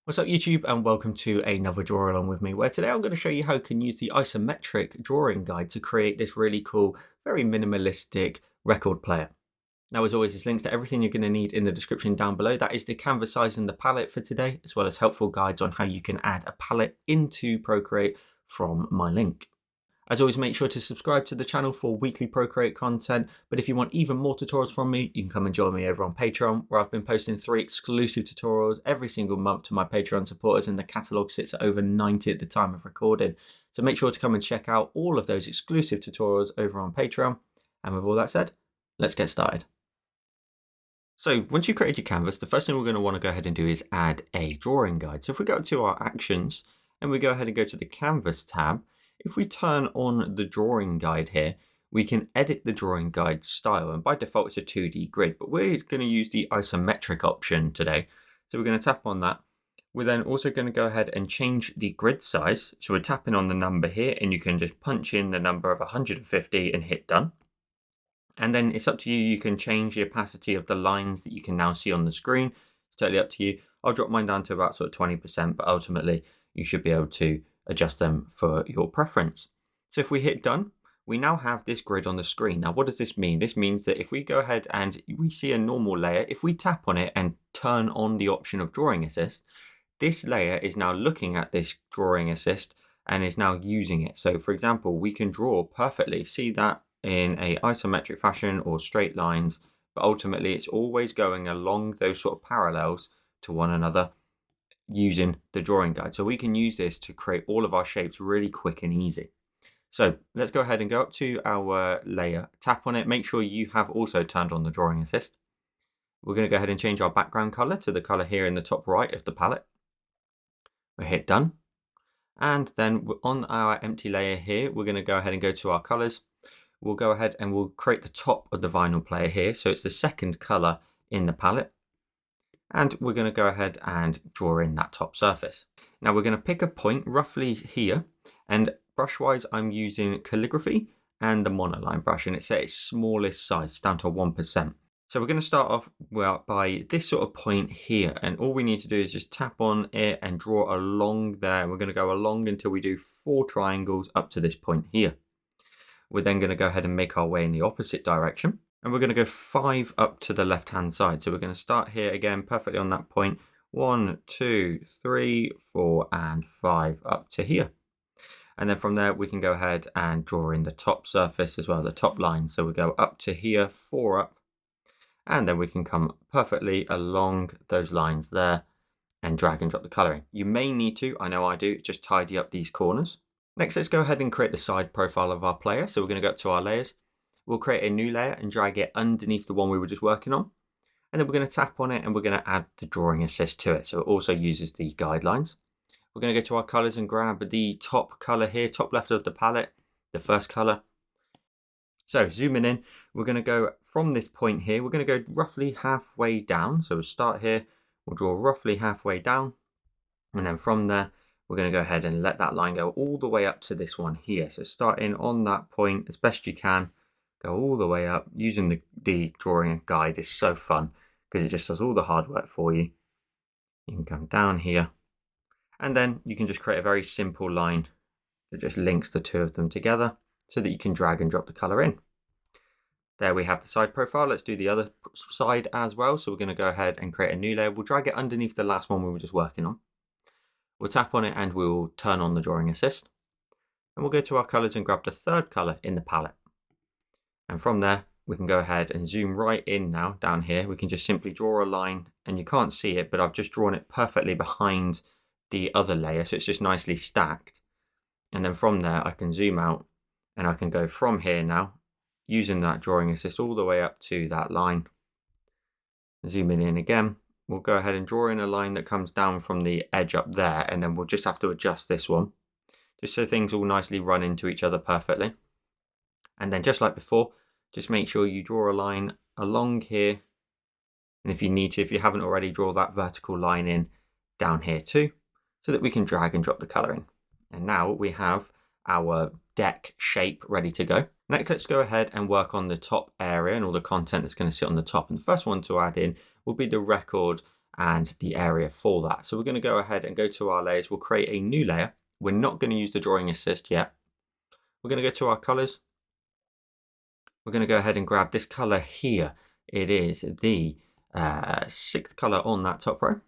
What's up YouTube, and welcome to another draw along with me, where today I'm going to show you how you can use the Isometric drawing guide to create this really cool, very minimalistic record player. Now, as always, there's links to everything you're going to need in the description down below. That is the canvas size and the palette for today, as well as helpful guides on how you can add a palette into Procreate from my link. As always, make sure to subscribe to the channel for weekly Procreate content, but if you want even more tutorials from me, you can come and join me over on Patreon, where I've been posting 3 exclusive tutorials every single month to my Patreon supporters, and the catalogue sits at over 90 at the time of recording. So make sure to come and check out all of those exclusive tutorials over on Patreon. And with all that said, let's get started. So once you've created your canvas, the first thing we're going to want to go ahead and do is add a drawing guide. So if we go to our actions and we go ahead and go to the canvas tab, if we turn on the drawing guide here, we can edit the drawing guide style, and by default it's a 2D grid, but we're going to use the isometric option today. So we're going to tap on that. We're then also going to go ahead and change the grid size. So we're tapping on the number here, and you can just punch in the number of 150 and hit done. And then it's up to you. You can change the opacity of the lines that you can now see on the screen. It's totally up to you. I'll drop mine down to about sort of 20%, but ultimately you should be able to adjust them for your preference. So if we hit done, we now have this grid on the screen. Now, what does this mean? This means that if we go ahead and we see a normal layer, if we tap on it and turn on the option of drawing assist, this layer is now looking at this drawing assist and is now using it. So for example, we can draw perfectly, see that in a isometric fashion or straight lines, but ultimately it's always going along those sort of parallels to one another using the drawing guide. So we can use this to create all of our shapes really quick and easy. So let's go ahead and go up to our layer, tap on it, make sure you have also turned on the drawing assist. We're going to go ahead and change our background color to the color here in the top right of the palette. We'll hit done. And then on our empty layer here, we're going to go ahead and go to our colors. We'll go ahead and we'll create the top of the vinyl player here. So it's the second color in the palette. And we're going to go ahead and draw in that top surface. Now we're going to pick a point roughly here, and brush wise I'm using calligraphy and the monoline brush, and it's at its smallest size, it's down to 1%. So we're going to start off by this sort of point here, and all we need to do is just tap on it and draw along there. We're going to go along until we do 4 triangles up to this point here. We're then going to go ahead and make our way in the opposite direction. And we're going to go 5 up to the left hand side. So we're going to start here again perfectly on that point. 1, 2, 3, 4, and 5 up to here. And then from there we can go ahead and draw in the top surface as well, the top line. So we go up to here, 4 up, and then we can come perfectly along those lines there and drag and drop the coloring. You may need to, I know I do, just tidy up these corners. Next, let's go ahead and create the side profile of our player. So we're going to go up to our layers. We'll create a new layer and drag it underneath the one we were just working on. And then we're going to tap on it and we're going to add the drawing assist to it. So it also uses the guidelines. We're going to go to our colors and grab the top color here, top left of the palette, the first color. So zooming in, we're going to go from this point here, we're going to go roughly halfway down. So we'll start here, we'll draw roughly halfway down. And then from there, we're going to go ahead and let that line go all the way up to this one here. So starting on that point as best you can. Go all the way up. Using the drawing guide is so fun because it just does all the hard work for you. You can come down here and then you can just create a very simple line that just links the two of them together so that you can drag and drop the color in. There we have the side profile. Let's do the other side as well. So we're going to go ahead and create a new layer. We'll drag it underneath the last one we were just working on. We'll tap on it and we'll turn on the drawing assist. And we'll go to our colors and grab the third color in the palette. And from there, we can go ahead and zoom right in now down here. We can just simply draw a line, and you can't see it, but I've just drawn it perfectly behind the other layer. So it's just nicely stacked. And then from there, I can zoom out and I can go from here now using that drawing assist all the way up to that line. Zooming in again, we'll go ahead and draw in a line that comes down from the edge up there. And then we'll just have to adjust this one just so things all nicely run into each other perfectly. And then just like before, just make sure you draw a line along here. And if you need to, if you haven't already, draw that vertical line in down here too, so that we can drag and drop the color in. And now we have our deck shape ready to go. Next, let's go ahead and work on the top area and all the content that's going to sit on the top. And the first one to add in will be the record and the area for that. So we're going to go ahead and go to our layers. We'll create a new layer. We're not going to use the drawing assist yet. We're going to go to our colors. We're going to go ahead and grab this color here. It is the 6th color on that top row.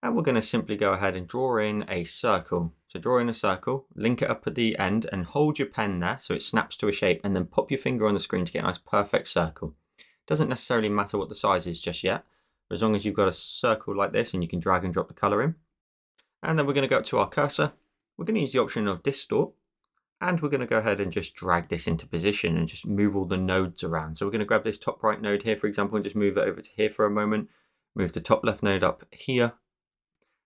And we're going to simply go ahead and draw in a circle. So draw in a circle, link it up at the end and hold your pen there so it snaps to a shape, and then pop your finger on the screen to get a nice perfect circle. Doesn't necessarily matter what the size is just yet, but as long as you've got a circle like this and you can drag and drop the color in. And then we're going to go up to our cursor. We're going to use the option of distort, and we're going to go ahead and just drag this into position and just move all the nodes around. So we're going to grab this top right node here, for example, and just move it over to here for a moment. Move the top left node up here,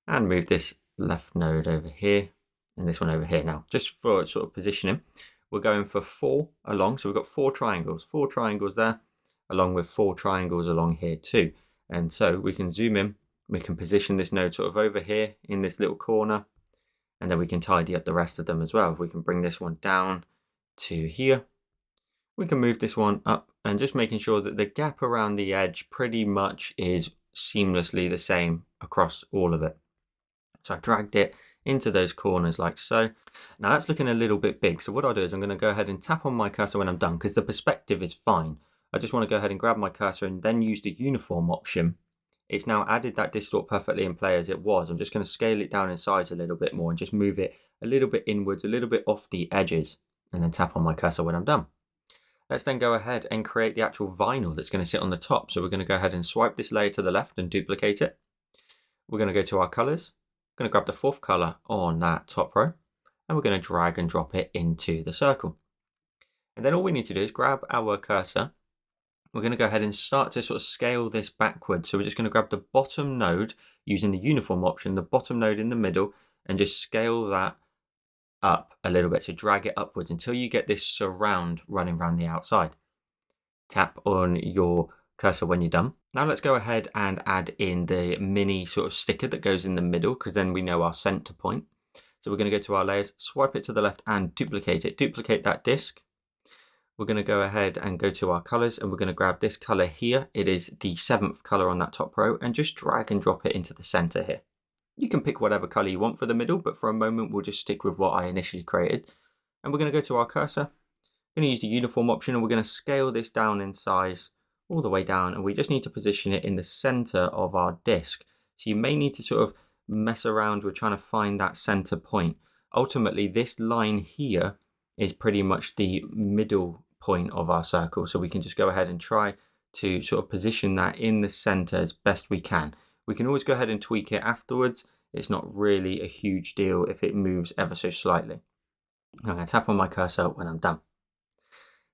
and move this left node over here and this one over here. Now, just for sort of positioning, we're going for 4 along. So we've got 4 triangles there, along with 4 triangles along here too. And so we can zoom in, we can position this node sort of over here in this little corner, and then we can tidy up the rest of them as well. We can bring this one down to here. We can move this one up, and just making sure that the gap around the edge pretty much is seamlessly the same across all of it. So I dragged it into those corners like so. Now that's looking a little bit big. So what I'll do is I'm going to go ahead and tap on my cursor when I'm done, because the perspective is fine. I just want to go ahead and grab my cursor and then use the uniform option. It's now added that distort perfectly in play as it was. I'm just going to scale it down in size a little bit more and just move it a little bit inwards, a little bit off the edges, and then tap on my cursor when I'm done. Let's then go ahead and create the actual vinyl that's going to sit on the top. So we're going to go ahead and swipe this layer to the left and duplicate it. We're going to go to our colors. Going to grab the 4th color on that top row, and we're going to drag and drop it into the circle. And then all we need to do is grab our cursor. We're going to go ahead and start to sort of scale this backwards. So we're just going to grab the bottom node using the uniform option, the bottom node in the middle, and just scale that up a little bit. So drag it upwards until you get this surround running around the outside. Tap on your cursor when you're done. Now let's go ahead and add in the mini sort of sticker that goes in the middle, because then we know our center point. So we're going to go to our layers, swipe it to the left and duplicate it. Duplicate that disk. We're going to go ahead and go to our colors, and we're going to grab this color here. It is the 7th color on that top row, and just drag and drop it into the center here. You can pick whatever color you want for the middle, but for a moment we'll just stick with what I initially created. And we're going to go to our cursor. We're going to use the uniform option, and we're going to scale this down in size all the way down, and we just need to position it in the center of our disk. So you may need to sort of mess around with trying to find that center point. Ultimately, this line here is pretty much the middle point of our circle, so we can just go ahead and try to sort of position that in the center as best we can. We can always go ahead and tweak it afterwards. It's not really a huge deal if it moves ever so slightly. I'm going to tap on my cursor when I'm done.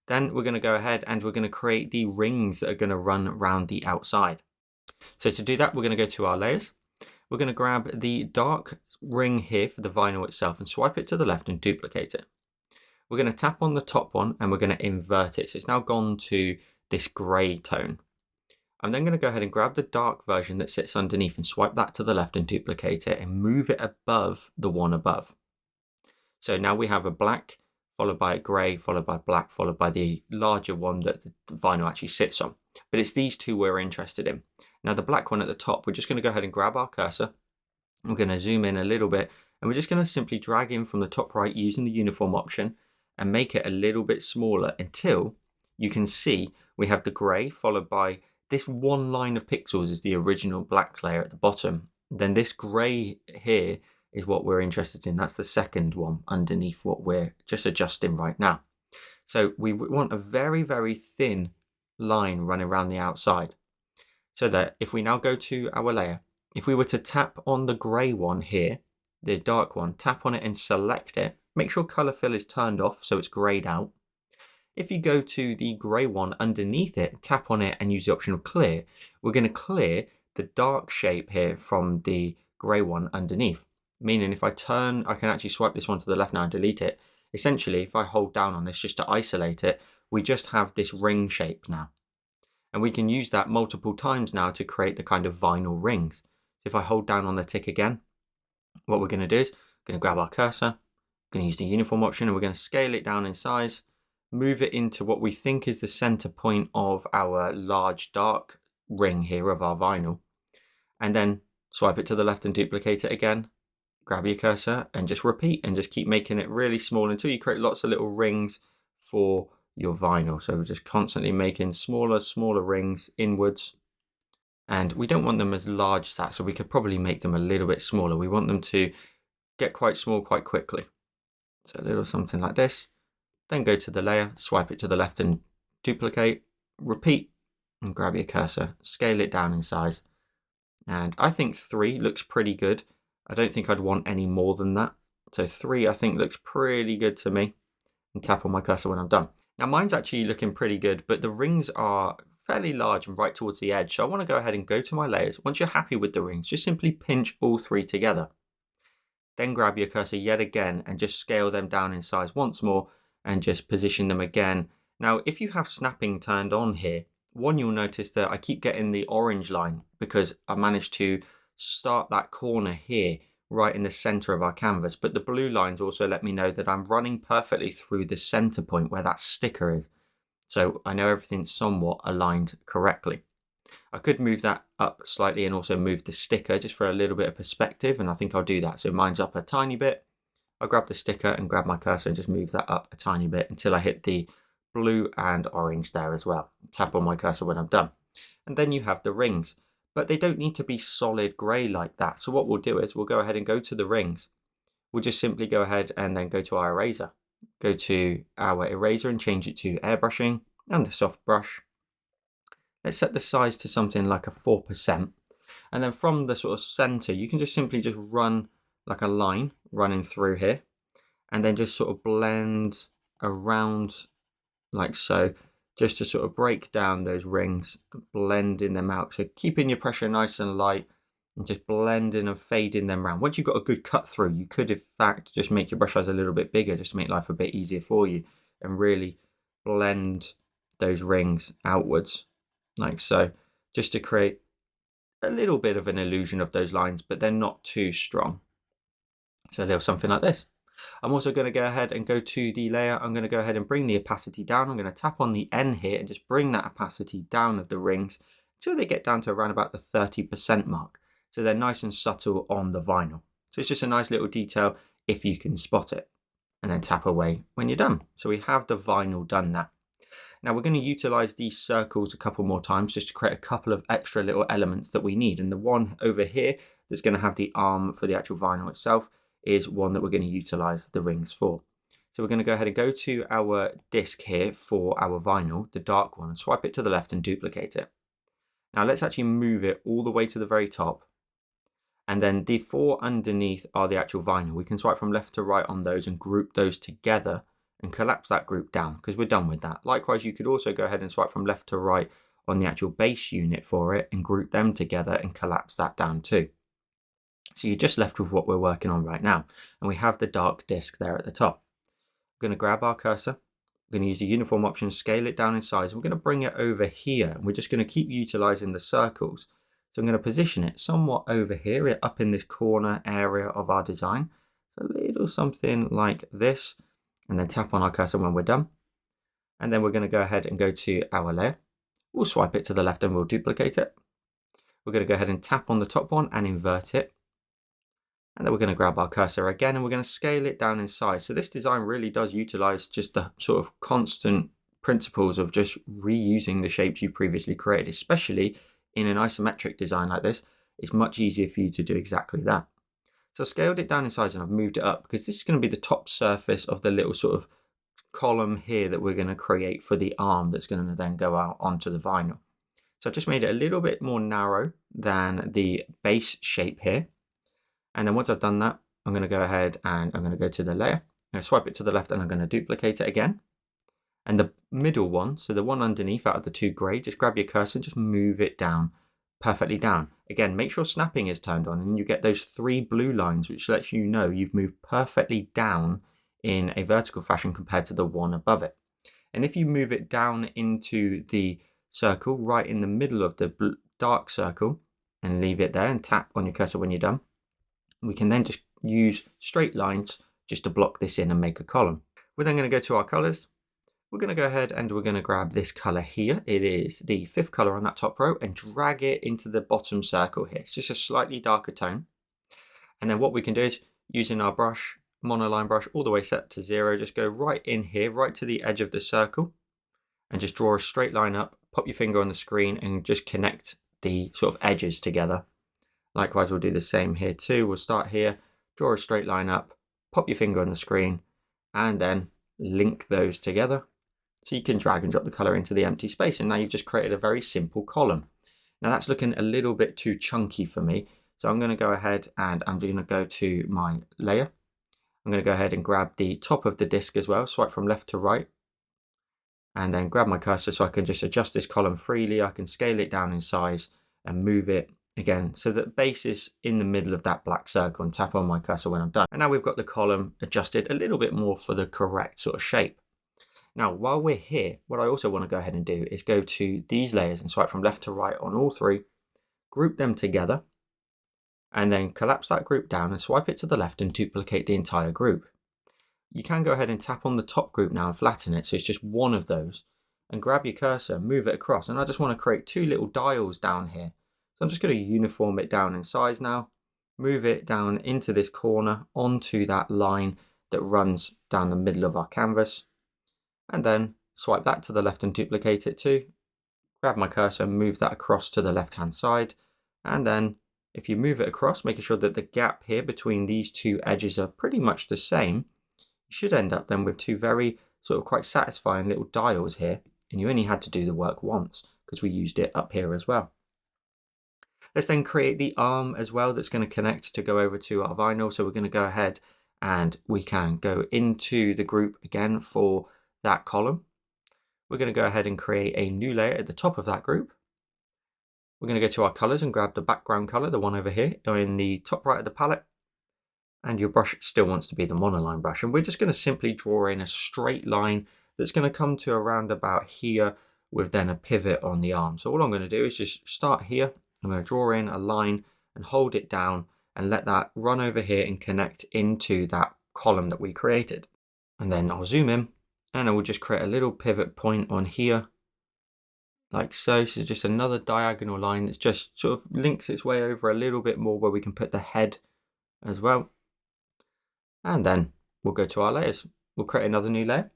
Then we're going to go ahead and we're going to create the rings that are going to run around the outside. So to do that, we're going to go to our layers. We're going to grab the dark ring here for the vinyl itself and swipe it to the left and duplicate it. We're going to tap on the top one and we're going to invert it. So it's now gone to this gray tone. I'm then going to go ahead and grab the dark version that sits underneath and swipe that to the left and duplicate it and move it above the one above. So now we have a black, followed by a grey, followed by black, followed by the larger one that the vinyl actually sits on. But it's these two we're interested in. Now the black one at the top, we're just going to go ahead and grab our cursor. We're going to zoom in a little bit, and we're just going to simply drag in from the top right using the uniform option and make it a little bit smaller until you can see we have the grey followed by this one line of pixels is the original black layer at the bottom. Then this grey here is what we're interested in. That's the second one underneath what we're just adjusting right now. So we want a very, very thin line running around the outside. So that if we now go to our layer, if we were to tap on the grey one here, the dark one, tap on it and select it, make sure color fill is turned off so it's greyed out. If you go to the grey one underneath it, tap on it and use the option of clear, we're going to clear the dark shape here from the grey one underneath. Meaning if I turn, I can actually swipe this one to the left now and delete it. Essentially, if I hold down on this just to isolate it, we just have this ring shape now. And we can use that multiple times now to create the kind of vinyl rings. So if I hold down on the tick again, what we're going to do is we're going to grab our cursor, we're going to use the uniform option, and we're going to scale it down in size, move it into what we think is the center point of our large dark ring here of our vinyl. and then swipe it to the left and duplicate it again. Grab your cursor and just repeat and just keep making it really small until you create lots of little rings for your vinyl. So we're just constantly making smaller rings inwards. And we don't want them as large as that, so we could probably make them a little bit smaller. We want them to get quite small quite quickly. So a little something like this. Then go to the layer, swipe it to the left and duplicate, repeat, and grab your cursor, scale it down in size. And I think 3 looks pretty good. I don't think I'd want any more than that. So 3 I think looks pretty good to me. And tap on my cursor when I'm done. Now mine's actually looking pretty good, but the rings are fairly large and right towards the edge. So I want to go ahead and go to my layers. Once you're happy with the rings, just simply pinch all 3 together. Then grab your cursor yet again and just scale them down in size once more and just position them again. Now, if you have snapping turned on here, you'll notice that I keep getting the orange line because I managed to start that corner here right in the center of our canvas, but the blue lines also let me know that I'm running perfectly through the center point where that sticker is. So I know everything's somewhat aligned correctly. I could move that up slightly and also move the sticker just for a little bit of perspective, and I think I'll do that. So mine's up a tiny bit. I'll grab the sticker and grab my cursor and just move that up a tiny bit until I hit the blue and orange there as well. Tap on my cursor when I'm done. And then you have the rings, but they don't need to be solid grey like that. So what we'll do is we'll go ahead and go to the rings. We'll just simply go ahead and then go to our eraser. Go to our eraser and change it to airbrushing and the soft brush. Let's set the size to something like a 4%. And then from the sort of center, you can just simply just run like a line running through here and then just sort of blend around like so, just to sort of break down those rings, blending them out. So keeping your pressure nice and light and just blending and fading them around. Once you've got a good cut through, you could in fact just make your brush size a little bit bigger just to make life a bit easier for you and really blend those rings outwards like so, just to create a little bit of an illusion of those lines, but they're not too strong. So a little something like this. I'm also going to go ahead and go to the layer. I'm going to go ahead and bring the opacity down. I'm going to tap on the N here and just bring that opacity down of the rings until they get down to around about the 30% mark. So they're nice and subtle on the vinyl. So it's just a nice little detail if you can spot it. And then tap away when you're done. So we have the vinyl done now. Now we're going to utilize these circles a couple more times just to create a couple of extra little elements that we need. And the one over here that's going to have the arm for the actual vinyl itself is one that we're going to utilize the rings for. So we're going to go ahead and go to our disc here for our vinyl, the dark one, and swipe it to the left and duplicate it. Now let's actually move it all the way to the very top. And then the 4 underneath are the actual vinyl. We can swipe from left to right on those and group those together and collapse that group down because we're done with that. Likewise, you could also go ahead and swipe from left to right on the actual base unit for it and group them together and collapse that down too. So you're just left with what we're working on right now. And we have the dark disc there at the top. We're going to grab our cursor. We're going to use the uniform option, scale it down in size. We're going to bring it over here. And we're just going to keep utilizing the circles. So I'm going to position it somewhat over here, up in this corner area of our design. So a little something like this. And then tap on our cursor when we're done. And then we're going to go ahead and go to our layer. We'll swipe it to the left and we'll duplicate it. We're going to go ahead and tap on the top one and invert it. And then we're going to grab our cursor again and we're going to scale it down in size. So this design really does utilize just the sort of constant principles of just reusing the shapes you previously created, especially in an isometric design like this. It's much easier for you to do exactly that. So I've scaled it down in size and I've moved it up because this is going to be the top surface of the little sort of column here that we're going to create for the arm that's going to then go out onto the vinyl. So I've just made it a little bit more narrow than the base shape here. And then once I've done that, I'm going to go ahead and I'm going to go to the layer. I'm going to swipe it to the left and I'm going to duplicate it again. And the middle one, so the one underneath out of the 2 grey, just grab your cursor and just move it down, perfectly down. Again, make sure snapping is turned on and you get those 3 blue lines, which lets you know you've moved perfectly down in a vertical fashion compared to the one above it. And if you move it down into the circle, right in the middle of the dark circle, and leave it there and tap on your cursor when you're done, we can then just use straight lines just to block this in and make a column. We're then going to go to our colors. we're going to go ahead and we're going to grab this color here. It is the 5th color on that top row, and drag it into the bottom circle here. It's just a slightly darker tone. And then what we can do is, using our brush, monoline brush, all the way set to 0, just go right in here, right to the edge of the circle, and just draw a straight line up, pop your finger on the screen and just connect the sort of edges together. Likewise, we'll do the same here too. We'll start here, draw a straight line up, pop your finger on the screen, and then link those together. So you can drag and drop the color into the empty space, and now you've just created a very simple column. Now that's looking a little bit too chunky for me. So I'm going to go ahead and I'm going to go to my layer. I'm going to go ahead and grab the top of the disk as well, swipe from left to right, and then grab my cursor so I can just adjust this column freely. I can scale it down in size and move it again so that base is in the middle of that black circle, and tap on my cursor when I'm done. And now we've got the column adjusted a little bit more for the correct sort of shape. Now, while we're here, what I also want to go ahead and do is go to these layers and swipe from left to right on all 3, group them together, and then collapse that group down and swipe it to the left and duplicate the entire group. You can go ahead and tap on the top group now and flatten it so it's just one of those, and grab your cursor, move it across, and I just want to create 2 little dials down here. So I'm just going to uniform it down in size now, move it down into this corner onto that line that runs down the middle of our canvas, and then swipe that to the left and duplicate it too. Grab my cursor, move that across to the left hand side, and then if you move it across, making sure that the gap here between these 2 edges are pretty much the same, you should end up then with 2 very sort of quite satisfying little dials here, and you only had to do the work once because we used it up here as well. Let's then create the arm as well that's going to connect to go over to our vinyl. So we're going to go ahead and we can go into the group again for that column. We're going to go ahead and create a new layer at the top of that group. We're going to go to our colors and grab the background color, the one over here in the top right of the palette. And your brush still wants to be the monoline brush. And we're just going to simply draw in a straight line that's going to come to around about here with then a pivot on the arm. So all I'm going to do is just start here. I'm going to draw in a line and hold it down and let that run over here and connect into that column that we created. And then I'll zoom in and I will just create a little pivot point on here, like so. So just another diagonal line that just sort of links its way over a little bit more where we can put the head as well. And then we'll go to our layers. We'll create another new layer.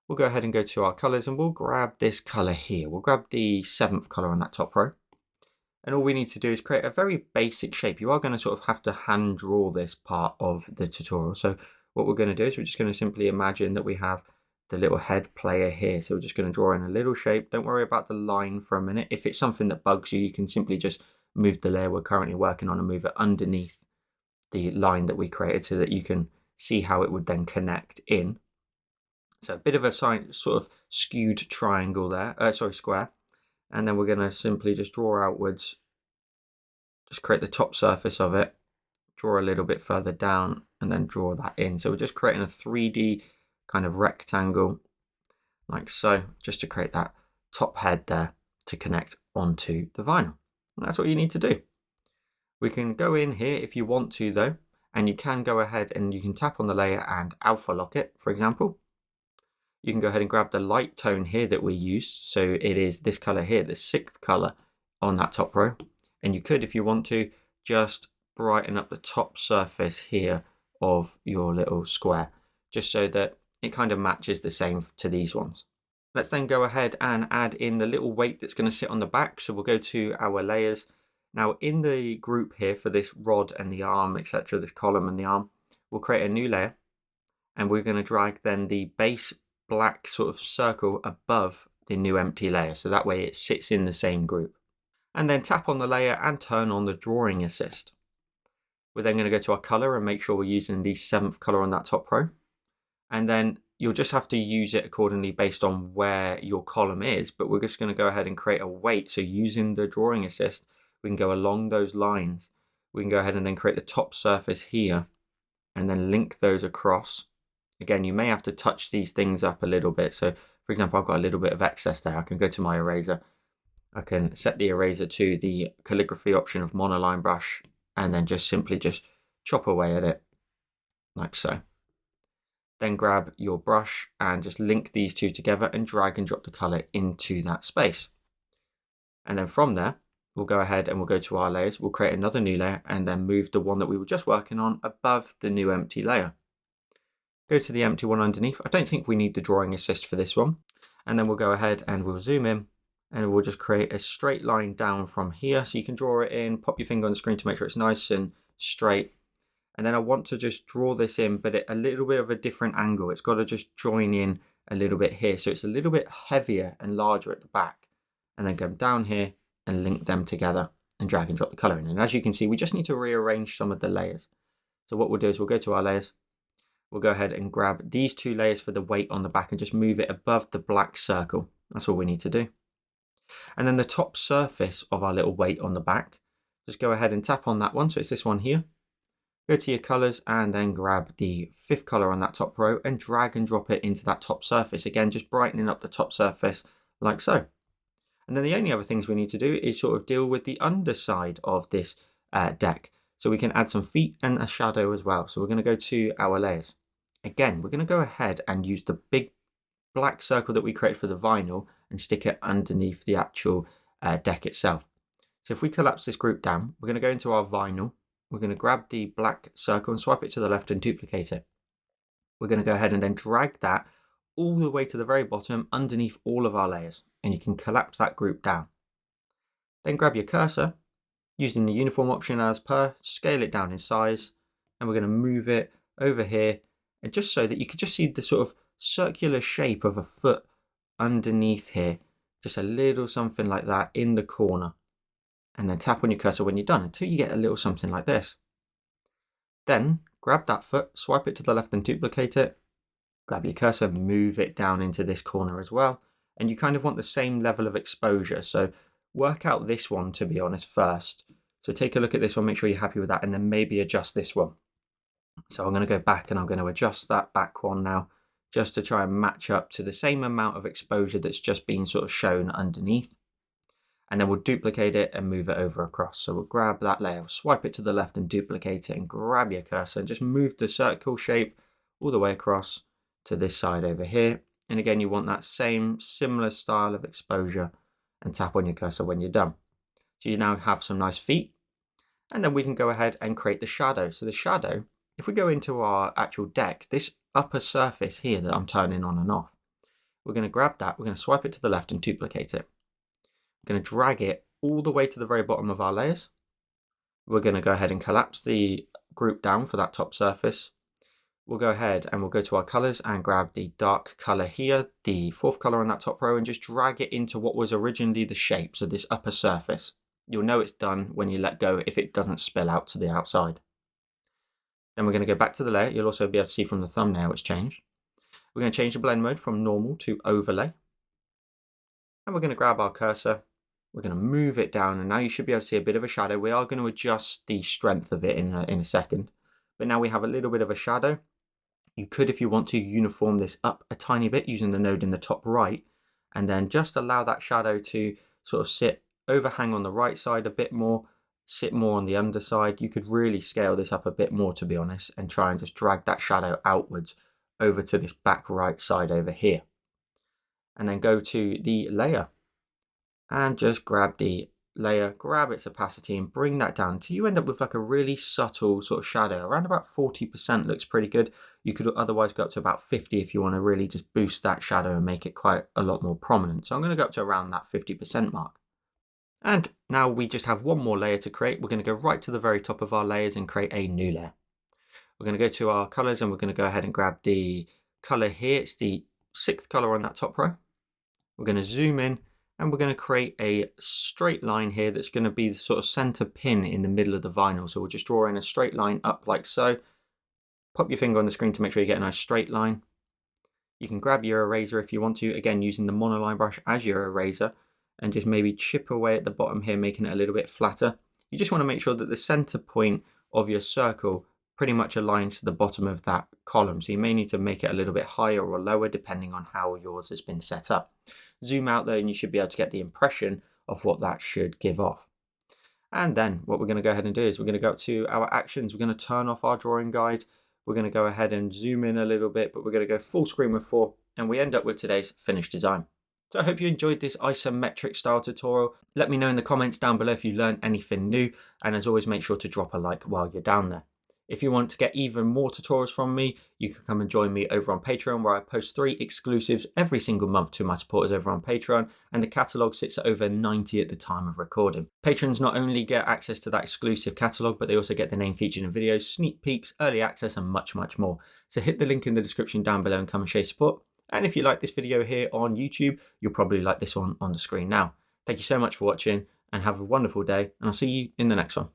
We'll go ahead and go to our colors and we'll grab this color here. We'll grab the 7th color on that top row. And all we need to do is create a very basic shape. You are going to sort of have to hand draw this part of the tutorial. So what we're going to do is we're just going to simply imagine that we have the little head player here. So we're just going to draw in a little shape. Don't worry about the line for a minute. If it's something that bugs you, you can simply just move the layer we're currently working on and move it underneath the line that we created so that you can see how it would then connect in. So a bit of a sort of skewed triangle there, square. And then we're going to simply just draw outwards, just create the top surface of it, draw a little bit further down, and then draw that in. So we're just creating a 3D kind of rectangle, like so, just to create that top head there to connect onto the vinyl. And that's what you need to do. We can go in here if you want to though, and you can go ahead and you can tap on the layer and alpha lock it, for example. You can go ahead and grab the light tone here that we used. So it is this color here, the 6th color on that top row. And you could, if you want to, just brighten up the top surface here of your little square, just so that it kind of matches the same to these ones. Let's then go ahead and add in the little weight that's going to sit on the back. So we'll go to our layers. Now in the group here for this rod and the arm, etc., this column and the arm, we'll create a new layer. And we're going to drag then the base black sort of circle above the new empty layer, so that way it sits in the same group. And then tap on the layer and turn on the drawing assist. We're then going to go to our color and make sure we're using the 7th color on that top row, and then you'll just have to use it accordingly based on where your column is, but we're just going to go ahead and create a weight. So using the drawing assist, we can go along those lines. We can go ahead and then create the top surface here and then link those across. Again, you may have to touch these things up a little bit. So for example, I've got a little bit of excess there. I can go to my eraser. I can set the eraser to the calligraphy option of monoline brush and then just simply just chop away at it like so. Then grab your brush and just link these two together and drag and drop the color into that space. And then from there, we'll go ahead and we'll go to our layers. We'll create another new layer and then move the one that we were just working on above the new empty layer. Go to the empty one underneath. I don't think we need the drawing assist for this one. And then we'll go ahead and we'll zoom in and we'll just create a straight line down from here. So you can draw it in, pop your finger on the screen to make sure it's nice and straight. And then I want to just draw this in, but at a little bit of a different angle. It's got to just join in a little bit here. So it's a little bit heavier and larger at the back. And then come down here and link them together and drag and drop the color in. And as you can see, we just need to rearrange some of the layers. So what we'll do is we'll go to our layers. We'll go ahead and grab these two layers for the weight on the back and just move it above the black circle. That's all we need to do. And then the top surface of our little weight on the back, just go ahead and tap on that one. So it's this one here. Go to your colors and then grab the 5th color on that top row and drag and drop it into that top surface. Again, just brightening up the top surface like so. And then the only other things we need to do is sort of deal with the underside of this deck. So we can add some feet and a shadow as well. So we're going to go to our layers. Again, we're going to go ahead and use the big black circle that we created for the vinyl and stick it underneath the actual deck itself. So if we collapse this group down, we're going to go into our vinyl. We're going to grab the black circle and swipe it to the left and duplicate it. We're going to go ahead and then drag that all the way to the very bottom underneath all of our layers. And you can collapse that group down. Then grab your cursor, using the uniform option as per, scale it down in size, and we're going to move it over here, and just so that you can just see the sort of circular shape of a foot underneath here, just a little something like that in the corner. And then tap on your cursor when you're done until you get a little something like this. Then grab that foot, swipe it to the left and duplicate it. Grab your cursor, move it down into this corner as well. And you kind of want the same level of exposure. So work out this one, to be honest, first. So take a look at this one, make sure you're happy with that, and then maybe adjust this one. So I'm going to go back and I'm going to adjust that back one now, just to try and match up to the same amount of exposure that's just been sort of shown underneath. And then we'll duplicate it and move it over across. So we'll grab that layer, swipe it to the left and duplicate it, and grab your cursor and just move the circle shape all the way across to this side over here. And again, you want that same similar style of exposure, and tap on your cursor when you're done. So you now have some nice feet. And then we can go ahead and create the shadow. So the shadow, if we go into our actual deck, this upper surface here that I'm turning on and off, we're going to grab that, we're going to swipe it to the left and duplicate it. We're going to drag it all the way to the very bottom of our layers. We're going to go ahead and collapse the group down for that top surface. We'll go ahead and we'll go to our colors and grab the dark color here, the 4th color on that top row, and just drag it into what was originally the shape, so this upper surface. You'll know it's done when you let go if it doesn't spill out to the outside. Then we're going to go back to the layer. You'll also be able to see from the thumbnail it's changed. We're going to change the blend mode from normal to overlay. And we're going to grab our cursor. We're going to move it down, and now you should be able to see a bit of a shadow. We are going to adjust the strength of it in a second. But now we have a little bit of a shadow. You could, if you want to, uniform this up a tiny bit using the node in the top right, and then just allow that shadow to sort of sit, overhang on the right side a bit more, sit more on the underside. You could really scale this up a bit more, to be honest, and try and just drag that shadow outwards over to this back right side over here. And then go to the layer and just grab the layer, grab its opacity and bring that down until you end up with like a really subtle sort of shadow. Around about 40% looks pretty good. You could otherwise go up to about 50 if you want to really just boost that shadow and make it quite a lot more prominent. So I'm going to go up to around that 50% mark. And now we just have one more layer to create. We're going to go right to the very top of our layers and create a new layer. We're going to go to our colors and we're going to go ahead and grab the color here. It's the 6th color on that top row. We're going to zoom in and we're going to create a straight line here that's going to be the sort of center pin in the middle of the vinyl. So we'll just draw in a straight line up like so. Pop your finger on the screen to make sure you get a nice straight line. You can grab your eraser if you want to, again using the monoline brush as your eraser, and just maybe chip away at the bottom here, making it a little bit flatter. You just want to make sure that the center point of your circle pretty much aligns to the bottom of that column. So you may need to make it a little bit higher or lower depending on how yours has been set up. Zoom out there and you should be able to get the impression of what that should give off. And then what we're going to go ahead and do is we're going to go up to our actions. We're going to turn off our drawing guide. We're going to go ahead and zoom in a little bit, but we're going to go full screen with 4, and we end up with today's finished design. So I hope you enjoyed this isometric style tutorial. Let me know in the comments down below if you learned anything new, and as always, make sure to drop a like while you're down there. If you want to get even more tutorials from me, you can come and join me over on Patreon, where I post 3 exclusives every single month to my supporters over on Patreon, and the catalogue sits at over 90 at the time of recording. Patrons not only get access to that exclusive catalogue, but they also get the name featured in videos, sneak peeks, early access, and much, much more. So hit the link in the description down below and come and show support. And if you like this video here on YouTube, you'll probably like this one on the screen now. Thank you so much for watching, and have a wonderful day, and I'll see you in the next one.